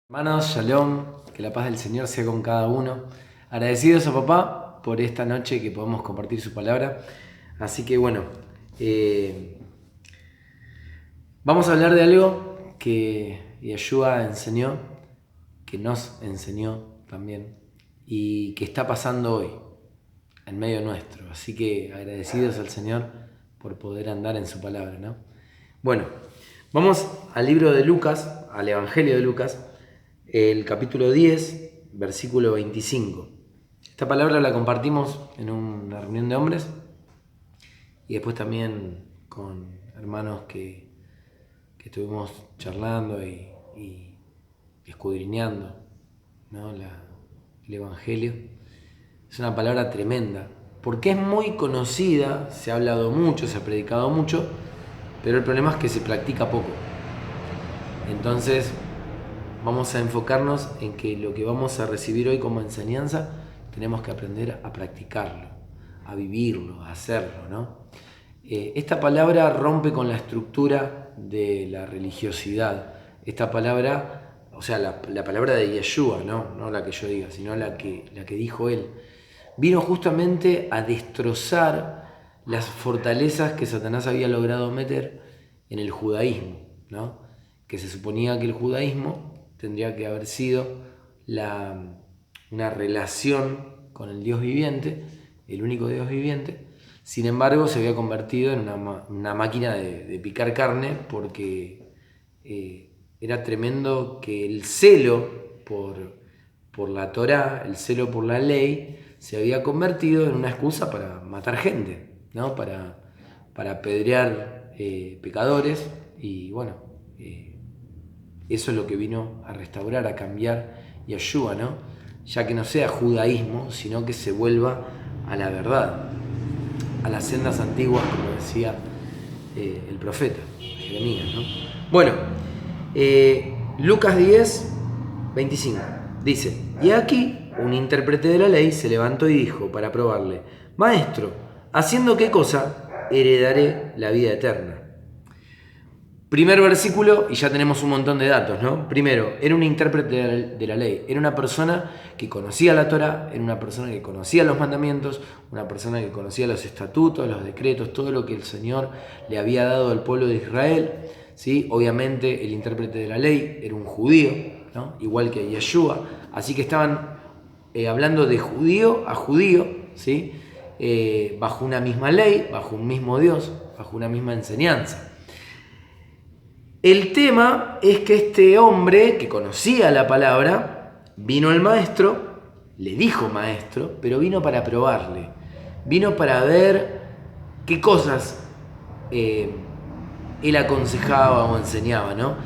Hermanos, shalom, que la paz del Señor sea con cada uno. Agradecidos a papá por esta noche que podemos compartir su palabra. Así que bueno, vamos a hablar de algo que Yeshua enseñó, que nos enseñó también y que está pasando hoy en medio nuestro. Así que agradecidos al Señor por poder andar en su palabra, ¿no? Bueno, vamos al libro de Lucas, al Evangelio de Lucas, el capítulo 10, versículo 25. Esta palabra la compartimos en una reunión de hombres y después también con hermanos que estuvimos charlando y escudriñando, ¿no? El Evangelio. Es una palabra tremenda, porque es muy conocida, se ha hablado mucho, se ha predicado mucho, pero el problema es que se practica poco. Entonces vamos a enfocarnos en que lo que vamos a recibir hoy como enseñanza tenemos que aprender a practicarlo, a vivirlo, a hacerlo, ¿no? Esta palabra rompe con la estructura de la religiosidad. Esta palabra, o sea, la palabra de Yeshua, no la que yo diga, sino la que dijo él, vino justamente a destrozar las fortalezas que Satanás había logrado meter en el judaísmo, ¿no? Que se suponía que el judaísmo tendría que haber sido una relación con el Dios viviente, el único Dios viviente. Sin embargo, se había convertido en una máquina de picar carne, porque era tremendo que el celo por la Torá, el celo por la ley, se había convertido en una excusa para matar gente, ¿no? Para apedrear pecadores. Y bueno, eso es lo que vino a restaurar, a cambiar Yeshua, ¿no? Ya que no sea judaísmo, sino que se vuelva a la verdad, a las sendas antiguas, como decía el profeta Jeremías, ¿no? Bueno, Lucas 10, 25 dice: y aquí un intérprete de la ley se levantó y dijo para probarle: Maestro, ¿haciendo qué cosa heredaré la vida eterna? Primer versículo y ya tenemos un montón de datos, ¿no? Primero, era un intérprete de la ley, era una persona que conocía la Torá, era una persona que conocía los mandamientos, una persona que conocía los estatutos, los decretos, todo lo que el Señor le había dado al pueblo de Israel, ¿sí? Obviamente el intérprete de la ley era un judío, ¿no? Igual que Yeshua, así que estaban hablando de judío a judío, ¿sí? Bajo una misma ley, bajo un mismo Dios, bajo una misma enseñanza. El tema es que este hombre que conocía la palabra, vino al maestro, le dijo maestro, pero vino para probarle, vino para ver qué cosas él aconsejaba o enseñaba, ¿no?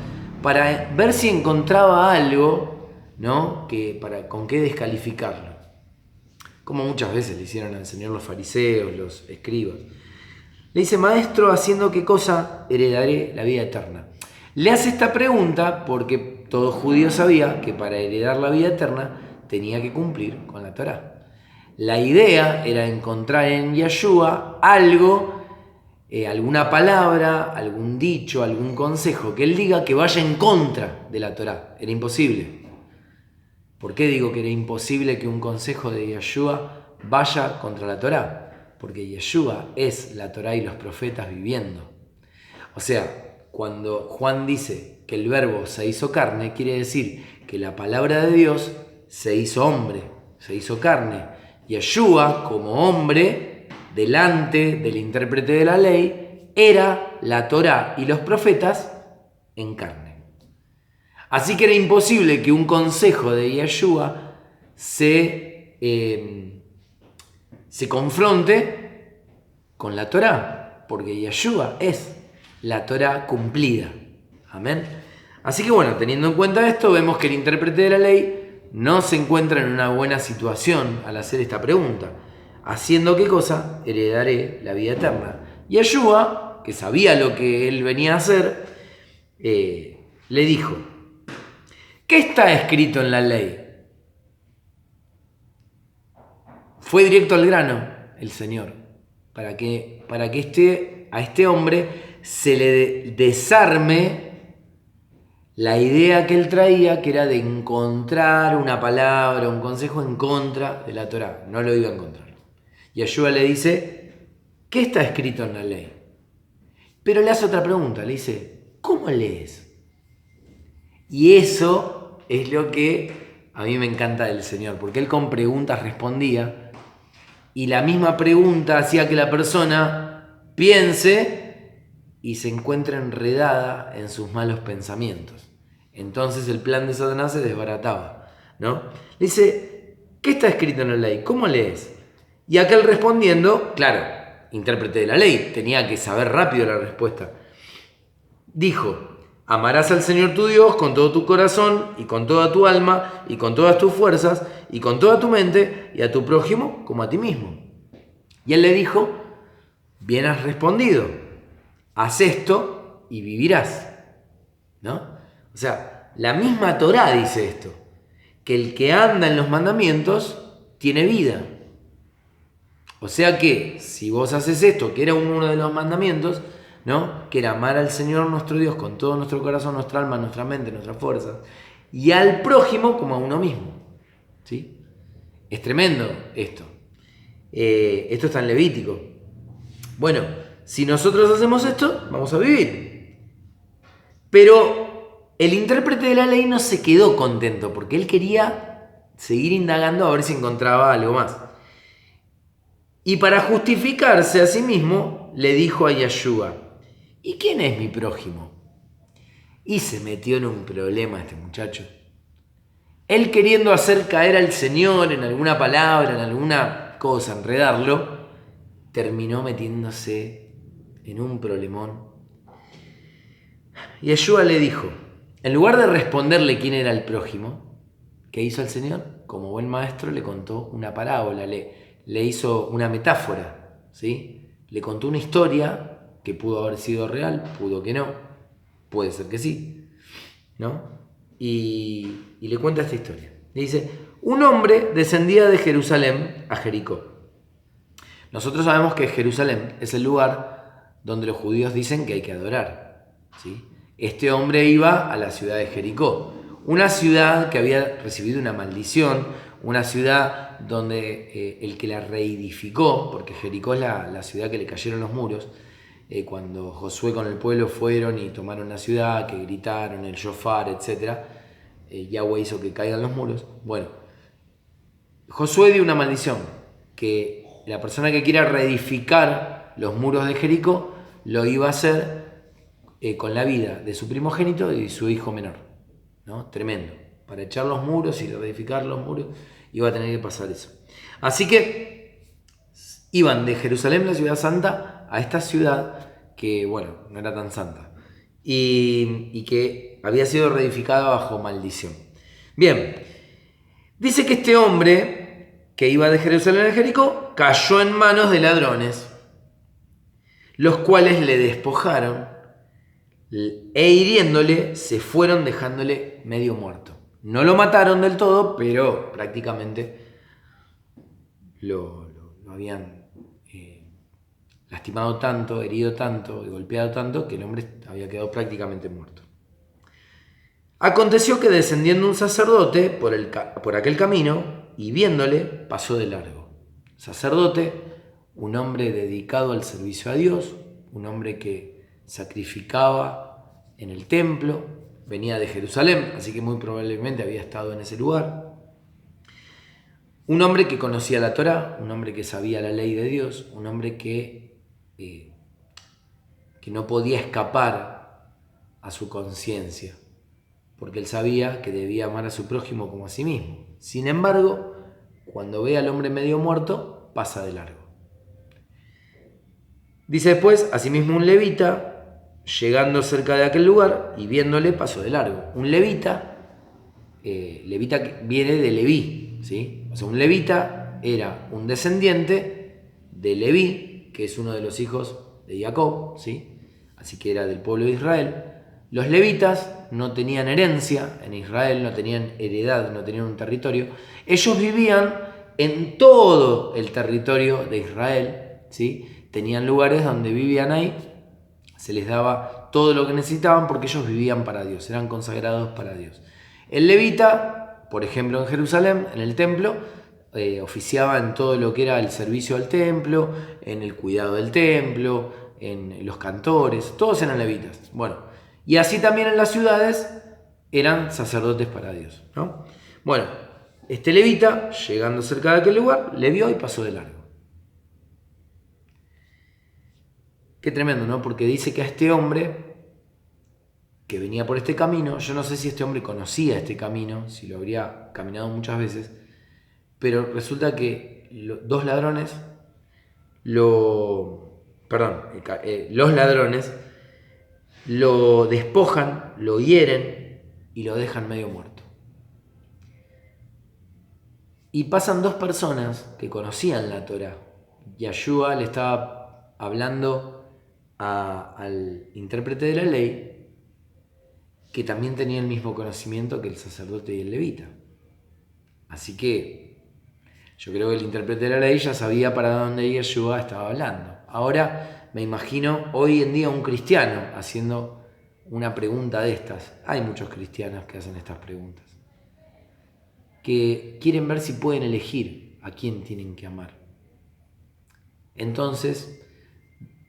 Para ver si encontraba algo, ¿no? Con qué descalificarlo. Como muchas veces le hicieron al Señor los fariseos, los escribas. Le dice: maestro, ¿haciendo qué cosa heredaré la vida eterna? Le hace esta pregunta porque todo judío sabía que para heredar la vida eterna tenía que cumplir con la Torá. La idea era encontrar en Yeshua algo, alguna palabra, algún dicho, algún consejo que él diga que vaya en contra de la Torá. Era imposible. ¿Por qué digo que era imposible que un consejo de Yeshua vaya contra la Torá? Porque Yeshua es la Torá y los profetas viviendo. O sea, cuando Juan dice que el verbo se hizo carne, quiere decir que la palabra de Dios se hizo hombre, se hizo carne. Yeshua, como hombre, delante del intérprete de la ley, era la Torá y los profetas en carne. Así que era imposible que un consejo de Yeshua se confronte con la Torá, porque Yeshua es la Torá cumplida. Amén. Así que bueno, teniendo en cuenta esto, vemos que el intérprete de la ley no se encuentra en una buena situación al hacer esta pregunta. ¿Haciendo qué cosa heredaré la vida eterna? Y Yeshua, que sabía lo que él venía a hacer, le dijo: ¿qué está escrito en la ley? Fue directo al grano el Señor, para que a este hombre se le desarme la idea que él traía, que era de encontrar una palabra, un consejo en contra de la Torá. No lo iba a encontrar. Y Yeshua le dice, ¿qué está escrito en la ley? Pero le hace otra pregunta, le dice, ¿cómo lees? Y eso es lo que a mí me encanta del Señor, porque Él con preguntas respondía, y la misma pregunta hacía que la persona piense y se encuentre enredada en sus malos pensamientos. Entonces el plan de Satanás se desbarataba, ¿no? Le dice, ¿qué está escrito en la ley? ¿Cómo lees? Y aquel respondiendo, claro, intérprete de la ley, tenía que saber rápido la respuesta. Dijo, amarás al Señor tu Dios con todo tu corazón y con toda tu alma y con todas tus fuerzas y con toda tu mente y a tu prójimo como a ti mismo. Y él le dijo, bien has respondido, haz esto y vivirás. ¿No? O sea, la misma Torá dice esto, que el que anda en los mandamientos tiene vida. O sea que si vos haces esto, que era uno de los mandamientos, ¿no? Que era amar al Señor nuestro Dios con todo nuestro corazón, nuestra alma, nuestra mente, nuestras fuerzas, y al prójimo como a uno mismo. ¿Sí? Es tremendo esto. Esto está en Levítico. Bueno, si nosotros hacemos esto, vamos a vivir. Pero el intérprete de la ley no se quedó contento, porque él quería seguir indagando a ver si encontraba algo más. Y para justificarse a sí mismo, le dijo a Yeshua, ¿y quién es mi prójimo? Y se metió en un problema este muchacho. Él queriendo hacer caer al Señor en alguna palabra, en alguna cosa, enredarlo, terminó metiéndose en un problemón. Yeshua le dijo, en lugar de responderle quién era el prójimo, ¿qué hizo el Señor? Como buen maestro le contó una parábola, le hizo una metáfora, ¿sí? Le contó una historia que pudo haber sido real, pudo que no, puede ser que sí, ¿no? Y le cuenta esta historia. Le dice, un hombre descendía de Jerusalén a Jericó. Nosotros sabemos que Jerusalén es el lugar donde los judíos dicen que hay que adorar, ¿sí? Este hombre iba a la ciudad de Jericó, una ciudad que había recibido una maldición, una ciudad donde el que la reedificó, porque Jericó es la ciudad que le cayeron los muros, cuando Josué con el pueblo fueron y tomaron la ciudad, que gritaron el shofar, etc., Yahweh hizo que caigan los muros. Bueno, Josué dio una maldición, que la persona que quiera reedificar los muros de Jericó lo iba a hacer con la vida de su primogénito y su hijo menor, ¿no? Tremendo. Para echar los muros y reedificar los muros iba a tener que pasar eso. Así que iban de Jerusalén, la ciudad santa, a esta ciudad que, bueno, no era tan santa y que había sido reedificada bajo maldición. Bien, dice que este hombre que iba de Jerusalén a Jericó cayó en manos de ladrones, los cuales le despojaron e hiriéndole se fueron dejándole medio muerto. No lo mataron del todo, pero prácticamente lo habían lastimado tanto, herido tanto y golpeado tanto que el hombre había quedado prácticamente muerto. Aconteció que descendiendo un sacerdote por aquel camino y viéndole pasó de largo. Sacerdote, un hombre dedicado al servicio a Dios, un hombre que sacrificaba en el templo, venía de Jerusalén, así que muy probablemente había estado en ese lugar. Un hombre que conocía la Torá, un hombre que sabía la ley de Dios, un hombre que no podía escapar a su conciencia, porque él sabía que debía amar a su prójimo como a sí mismo. Sin embargo, cuando ve al hombre medio muerto, pasa de largo. Dice después, asimismo un levita, llegando cerca de aquel lugar y viéndole, pasó de largo. Un levita, levita viene de Leví, ¿sí? O sea, un levita era un descendiente de Leví, que es uno de los hijos de Jacob, ¿sí? Así que era del pueblo de Israel. Los levitas no tenían herencia en Israel, no tenían heredad, no tenían un territorio. Ellos vivían en todo el territorio de Israel, ¿sí? Tenían lugares donde vivían ahí, se les daba todo lo que necesitaban porque ellos vivían para Dios, eran consagrados para Dios. El levita, por ejemplo, en Jerusalén, en el templo, oficiaba en todo lo que era el servicio al templo, en el cuidado del templo, en los cantores, todos eran levitas. Bueno, y así también en las ciudades eran sacerdotes para Dios, ¿no? Bueno, este levita, llegando cerca de aquel lugar, le vio y pasó de largo. Qué tremendo, ¿no? Porque dice que a este hombre que venía por este camino, yo no sé si este hombre conocía este camino, si lo habría caminado muchas veces, pero resulta que los ladrones lo despojan, lo hieren y lo dejan medio muerto. Y pasan dos personas que conocían la Torá. Yeshua le estaba hablando al intérprete de la ley, que también tenía el mismo conocimiento que el sacerdote y el levita. Así que yo creo que el intérprete de la ley ya sabía para dónde Yeshua estaba hablando. Ahora me imagino hoy en día un cristiano haciendo una pregunta de estas. Hay muchos cristianos que hacen estas preguntas, que quieren ver si pueden elegir a quién tienen que amar. Entonces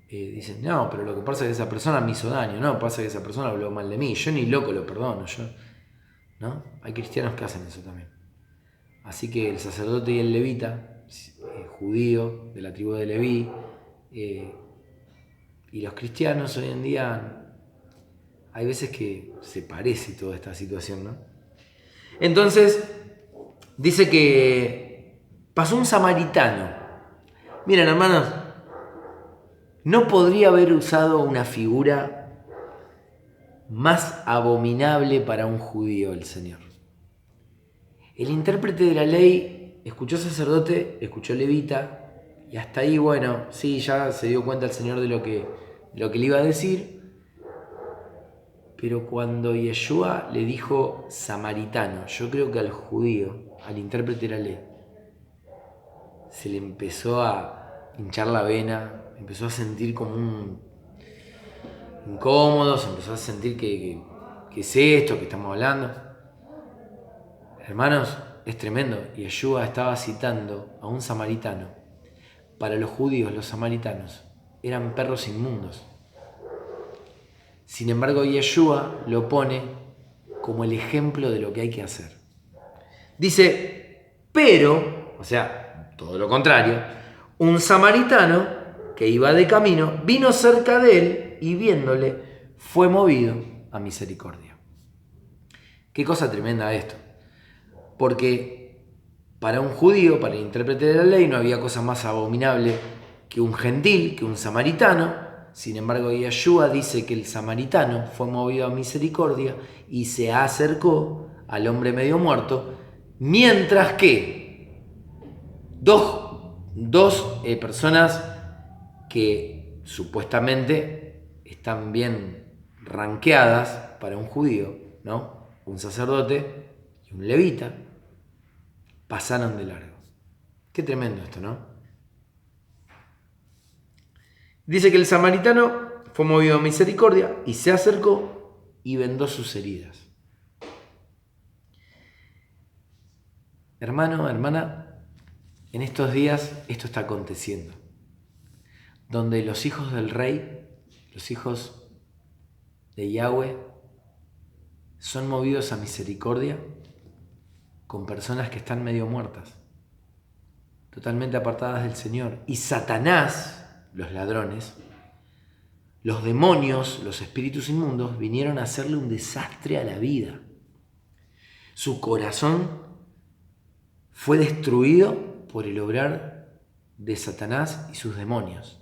dicen, no, pero lo que pasa es que esa persona me hizo daño, no, pasa que esa persona habló mal de mí, yo ni loco lo perdono, ¿no? Hay cristianos que hacen eso también. Así que el sacerdote y el levita, judío de la tribu de Leví, y los cristianos hoy en día, hay veces que se parece toda esta situación, ¿no? Entonces, dice que pasó un samaritano. Miren, hermanos, no podría haber usado una figura más abominable para un judío el Señor. El intérprete de la ley escuchó sacerdote, escuchó levita, y hasta ahí, bueno, sí, ya se dio cuenta el Señor de lo que le iba a decir. Pero cuando Yeshua le dijo samaritano, yo creo que al judío, al intérprete de la ley, se le empezó a hinchar la vena, empezó a sentir como un incómodo, se empezó a sentir que es esto que estamos hablando. Hermanos, es tremendo. Yeshua estaba citando a un samaritano. Para los judíos, los samaritanos eran perros inmundos. Sin embargo, Yeshua lo pone como el ejemplo de lo que hay que hacer. Dice, pero, o sea, todo lo contrario, un samaritano que iba de camino vino cerca de él y viéndole fue movido a misericordia. Qué cosa tremenda esto. Porque para un judío, para el intérprete de la ley, no había cosa más abominable que un gentil, que un samaritano. Sin embargo, Yeshua dice que el samaritano fue movido a misericordia y se acercó al hombre medio muerto, mientras que dos personas que supuestamente están bien rankeadas para un judío, ¿no? Un sacerdote y un levita, pasaron de largo. Qué tremendo esto, ¿no? Dice que el samaritano fue movido a misericordia y se acercó y vendó sus heridas. Hermano, hermana, en estos días esto está aconteciendo, donde los hijos del rey, los hijos de Yahweh, son movidos a misericordia con personas que están medio muertas, totalmente apartadas del Señor. Y Satanás, los ladrones, los demonios, los espíritus inmundos, vinieron a hacerle un desastre a la vida. Su corazón fue destruido por el obrar de Satanás y sus demonios.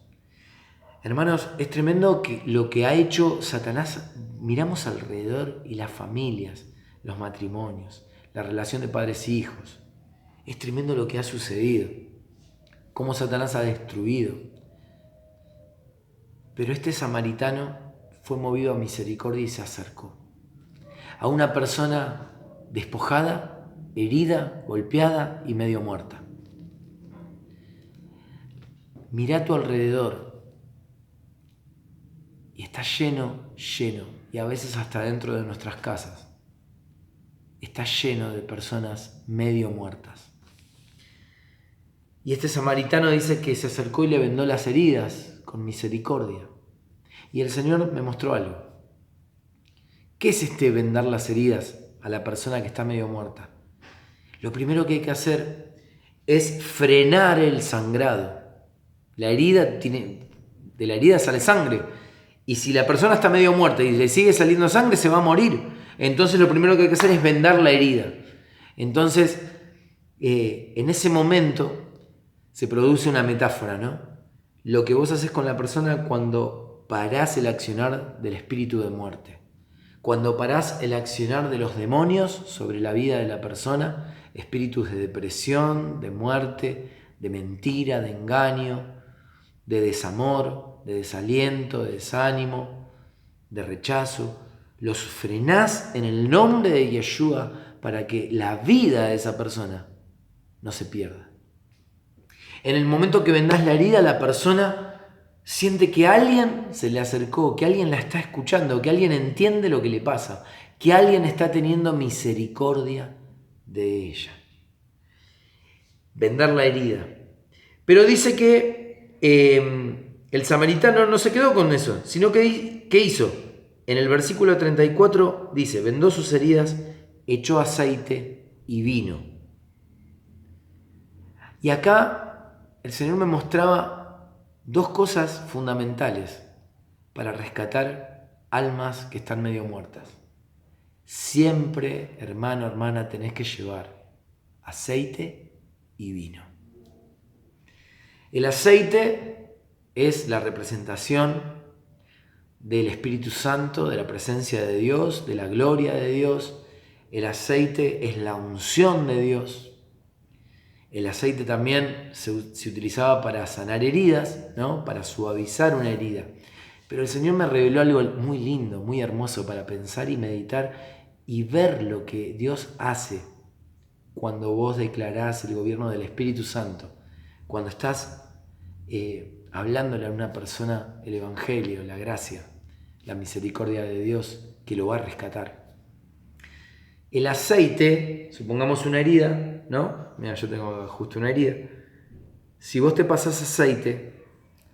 Hermanos, es tremendo que lo que ha hecho Satanás. Miramos alrededor y las familias, los matrimonios, la relación de padres e hijos. Es tremendo lo que ha sucedido, cómo Satanás ha destruido. Pero este samaritano fue movido a misericordia y se acercó a una persona despojada, herida, golpeada y medio muerta. Mirá a tu alrededor. Y está lleno, y a veces hasta dentro de nuestras casas. Está lleno de personas medio muertas. Y este samaritano dice que se acercó y le vendó las heridas con misericordia. Y el Señor me mostró algo. ¿Qué es este vendar las heridas a la persona que está medio muerta? Lo primero que hay que hacer es frenar el sangrado. De la herida sale sangre. Y si la persona está medio muerta y le sigue saliendo sangre, se va a morir. Entonces lo primero que hay que hacer es vendar la herida. Entonces, en ese momento se produce una metáfora, ¿no? Lo que vos haces con la persona cuando parás el accionar del espíritu de muerte. Cuando parás el accionar de los demonios sobre la vida de la persona, espíritus de depresión, de muerte, de mentira, de engaño, de desamor, de desaliento, de desánimo, de rechazo, los frenás en el nombre de Yeshua para que la vida de esa persona no se pierda. En el momento que vendás la herida, la persona siente que alguien se le acercó, que alguien la está escuchando, que alguien entiende lo que le pasa, que alguien está teniendo misericordia de ella. Vendar la herida. Pero dice que el samaritano no se quedó con eso, sino que ¿qué hizo? En el versículo 34 dice, vendó sus heridas, echó aceite y vino. Y acá el Señor me mostraba dos cosas fundamentales para rescatar almas que están medio muertas. Siempre, hermano, hermana, tenés que llevar aceite y vino. El aceite es la representación del Espíritu Santo, de la presencia de Dios, de la gloria de Dios. El aceite es la unción de Dios. El aceite también se utilizaba para sanar heridas, ¿no? Para suavizar una herida. Pero el Señor me reveló algo muy lindo, muy hermoso para pensar y meditar y ver lo que Dios hace cuando vos declarás el gobierno del Espíritu Santo. Cuando estás hablándole a una persona el Evangelio, la gracia, la misericordia de Dios que lo va a rescatar. El aceite, supongamos una herida, ¿no? Mira, yo tengo justo una herida. Si vos te pasás aceite,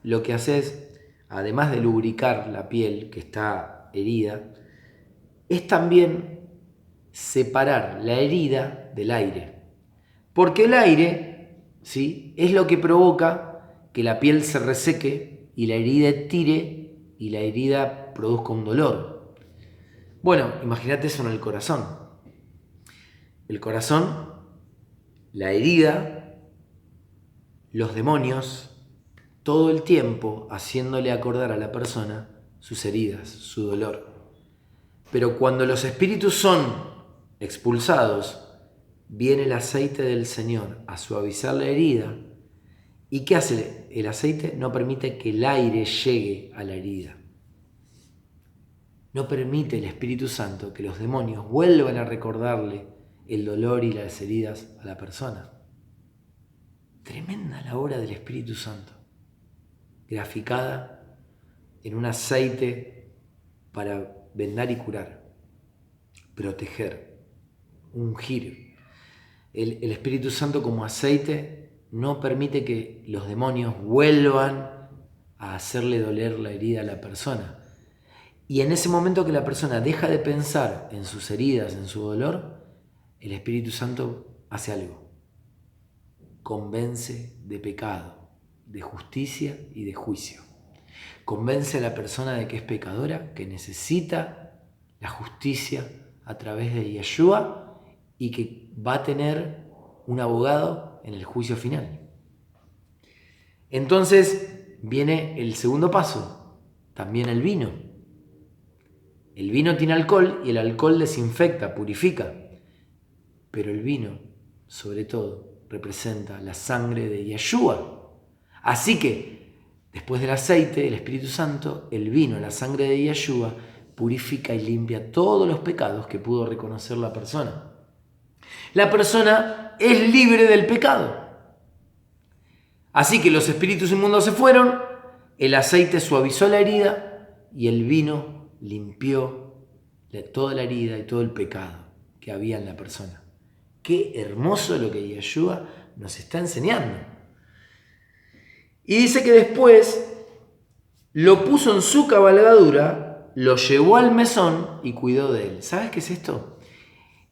lo que haces, además de lubricar la piel que está herida, es también separar la herida del aire. Porque el aire, ¿sí?, es lo que provoca que la piel se reseque y la herida tire y la herida produzca un dolor. Bueno, imagínate eso en el corazón. El corazón, la herida, los demonios, todo el tiempo haciéndole acordar a la persona sus heridas, su dolor. Pero cuando los espíritus son expulsados, viene el aceite del Señor a suavizar la herida. ¿Y qué hace el aceite? No permite que el aire llegue a la herida. No permite el Espíritu Santo que los demonios vuelvan a recordarle el dolor y las heridas a la persona. Tremenda la obra del Espíritu Santo, graficada en un aceite para vendar y curar, proteger, ungir. El Espíritu Santo como aceite no permite que los demonios vuelvan a hacerle doler la herida a la persona. Y en ese momento que la persona deja de pensar en sus heridas, en su dolor, el Espíritu Santo hace algo. Convence de pecado, de justicia y de juicio. Convence a la persona de que es pecadora, que necesita la justicia a través de Yeshua y que va a tener un abogado en el juicio final. Entonces viene el segundo paso, también el vino. El vino tiene alcohol y el alcohol desinfecta, purifica. Pero el vino, sobre todo, representa la sangre de Yeshua. Así que, después del aceite, el Espíritu Santo, el vino, la sangre de Yeshua, purifica y limpia todos los pecados que pudo reconocer la persona. La persona es libre del pecado. Así que los espíritus inmundos se fueron, el aceite suavizó la herida y el vino limpió toda la herida y todo el pecado que había en la persona. Qué hermoso lo que Yeshua nos está enseñando. Y dice que después lo puso en su cabalgadura, lo llevó al mesón y cuidó de él. ¿Sabes qué es esto?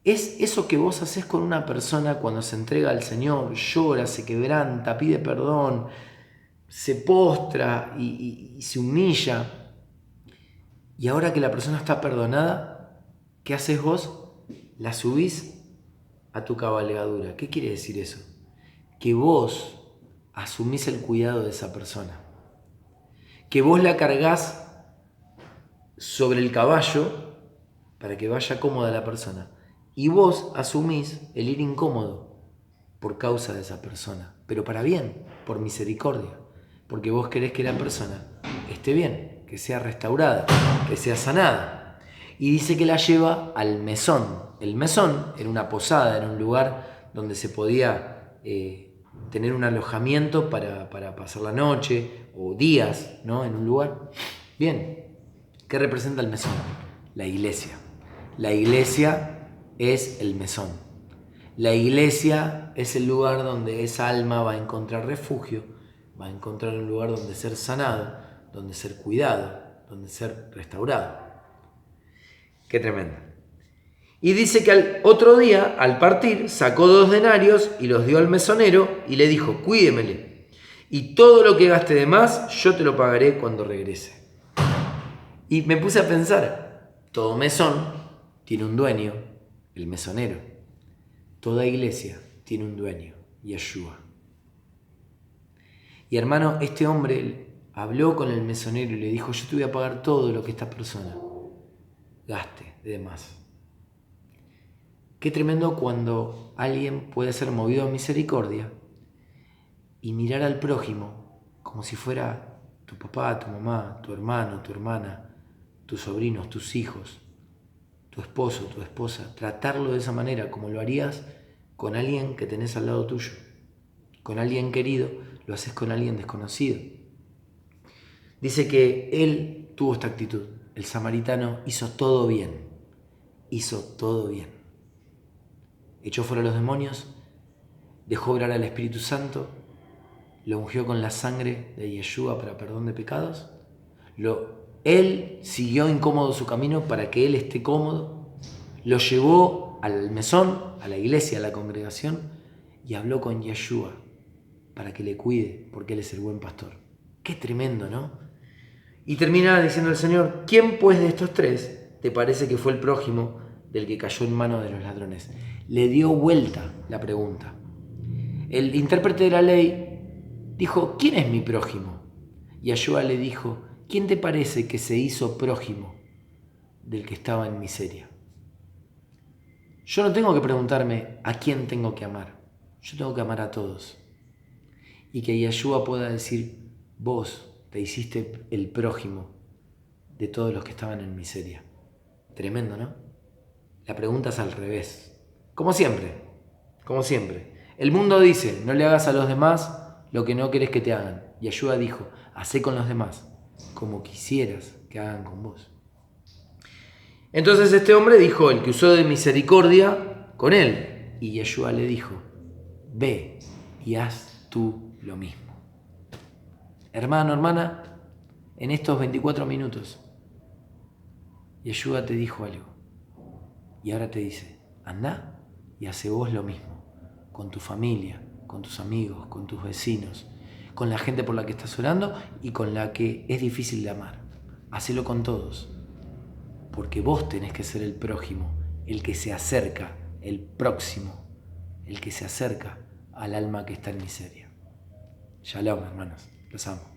Es eso que vos haces con una persona cuando se entrega al Señor, llora, se quebranta, pide perdón, se postra y se humilla. Y ahora que la persona está perdonada, ¿qué haces vos? La subís a tu cabalgadura. ¿Qué quiere decir eso? Que vos asumís el cuidado de esa persona. Que vos la cargás sobre el caballo para que vaya cómoda la persona. Y vos asumís el ir incómodo por causa de esa persona. Pero para bien, por misericordia. Porque vos querés que la persona esté bien, que sea restaurada, que sea sanada. Y dice que la lleva al mesón. El mesón era una posada, era un lugar donde se podía tener un alojamiento para pasar la noche o días, ¿no? En un lugar. Bien, ¿qué representa el mesón? La iglesia. La iglesia es el mesón. La iglesia es el lugar donde esa alma va a encontrar refugio, va a encontrar un lugar donde ser sanado, donde ser cuidado, donde ser restaurado. Qué tremendo. Y dice que al otro día, al partir, sacó 2 denarios y los dio al mesonero y le dijo: cuídemele, y todo lo que gaste de más, yo te lo pagaré cuando regrese. Y me puse a pensar, todo mesón tiene un dueño, el mesonero. Toda iglesia tiene un dueño, Yeshua. Y hermano, este hombre habló con el mesonero y le dijo: yo te voy a pagar todo lo que esta persona gaste de demás. Qué tremendo cuando alguien puede ser movido a misericordia y mirar al prójimo como si fuera tu papá, tu mamá, tu hermano, tu hermana, tus sobrinos, tus hijos, tu esposo, tu esposa. Tratarlo de esa manera, como lo harías con alguien que tenés al lado tuyo. Con alguien querido, lo haces con alguien desconocido. Dice que él tuvo esta actitud. El samaritano hizo todo bien. Hizo todo bien. Echó fuera los demonios, dejó obrar al Espíritu Santo, lo ungió con la sangre de Yeshua para perdón de pecados. Él siguió incómodo su camino para que él esté cómodo. Lo llevó al mesón, a la iglesia, a la congregación, y habló con Yeshua para que le cuide, porque él es el buen pastor. Qué tremendo, ¿no? Y termina diciendo el Señor: ¿quién pues de estos 3 te parece que fue el prójimo del que cayó en manos de los ladrones? Le dio vuelta la pregunta. El intérprete de la ley dijo: ¿quién es mi prójimo? Y Yeshua le dijo: ¿quién te parece que se hizo prójimo del que estaba en miseria? Yo no tengo que preguntarme a quién tengo que amar. Yo tengo que amar a todos. Y que Yeshua pueda decir: vos te hiciste el prójimo de todos los que estaban en miseria. Tremendo, ¿no? La pregunta es al revés. Como siempre. El mundo dice: no le hagas a los demás lo que no querés que te hagan. Yeshua dijo: hacé con los demás como quisieras que hagan con vos. Entonces este hombre dijo: el que usó de misericordia con él. Y Yeshua le dijo: ve y haz tú lo mismo. Hermano, hermana, en estos 24 minutos, Yeshua te dijo algo. Y ahora te dice: andá y hace vos lo mismo. Con tu familia, con tus amigos, con tus vecinos, con la gente por la que estás orando y con la que es difícil de amar. Hacelo con todos. Porque vos tenés que ser el prójimo, el que se acerca, el próximo, el que se acerca al alma que está en miseria. Shalom, hermanos. Los amo.